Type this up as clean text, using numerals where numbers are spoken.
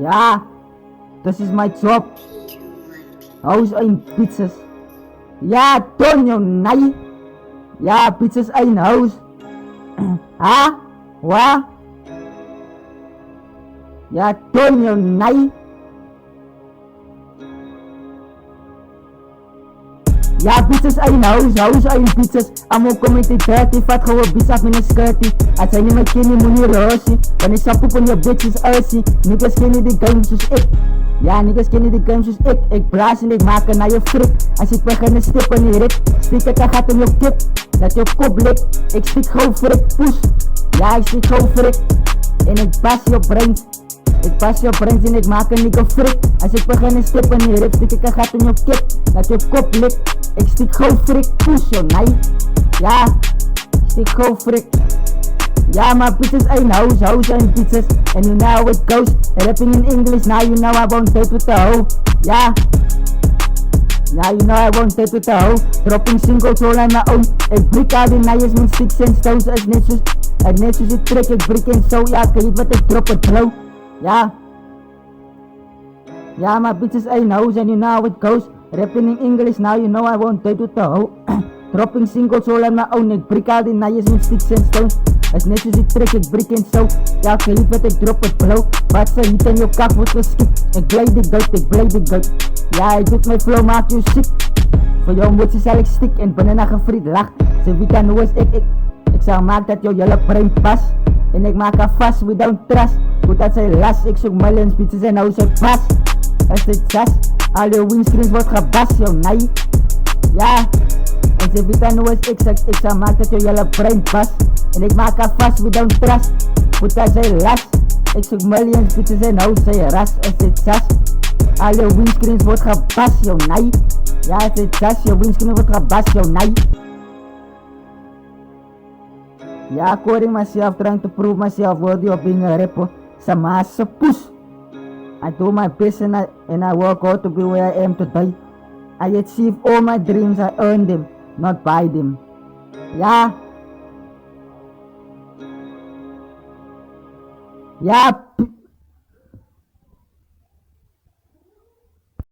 Ja, das ist mein Job. Haus ein pizzas. Ja, Tonio, nein. Ja, pizzas ein Haus. Ha? Wa? Ja, Tonio, nein. Ja, pizzas ein Haus ein pizzas. Amo community dirty, vat gewoon bis af in een skirty. Als hij niet meer kenny, moet niet roosje. Wanneer je poep on je bitches uitzie. Niggas kennen die games zoals ik. Ja, niggas kennen die games zoals ik. Ik blaas en ik maak er naar je frik. Als ik begin te stippen in je rit. Stiek ik gaat in je kip. Dat je kop likt. Ik stiek gewoon frik, poes. Ja, ik stiek gewoon frik. En ik pas je brains. Ik pas je brains en ik maak een nigga frik. Als ik begin te stippen in je rit. Stiek ik gaat in je kip. Dat je kop likt. Ik stiek gewoon frik, poes joh, nee. Ja, ik stiek gewoon frik. Ja, maar pizzas ain't house ain't pizzas. And you know how it goes. Rapping in English, now you know I won't date with the hoe. Ja. Ja, you know I won't date with the hoe. Dropping singles all on my own. Ik breek al die nijers met sticks en stones. Het net zoals ik trek, ik breek en zo. Ja, ik weet wat ik drop het blow. Ja. Ja, maar pizzas ain't house and you know how it goes. Rapping in English, now you know I won't date with the hoe. Dropping singles all on my own. Ik breek al die nijers met sticks en stones. Het net zoals ik trek, ik breek en zo. Ja, ik weet wat ik drop het blow. Wat ze hiet en je kak wordt geskipt. Ik blij de goat. Ja, ik doet mijn flow, maak je ziek. Voor jou moet ze zal ik stik en binnen een gefried lach. Ze weet dan hoe is ik zal maken dat jouw jelle brain pas. En ik maak haar vast, we don't trust. Goed dat zij last, ik zoek millions pizzas en hou ze pas. Is dit sas? Al je windscreens wordt gebast, joh, nee. Ja, en ze weet dan hoe is ik zal maken dat jouw jelle brain pas. En ik maak haar vast, we don't trust. Goed dat zij last. Ik zoek millions pizzas en hou ze ras. Is dit sas? Al je windscreens wordt gebast, joh, nee. Ja, is dit sas? Je windscreen wordt gebast, joh, nee. Ja, according myself, trying to prove myself worthy of being a rapper. Some ass push. I do my best and I work hard to be where I am today. I achieve all my dreams, I earn them, not buy them. Ja. Ja,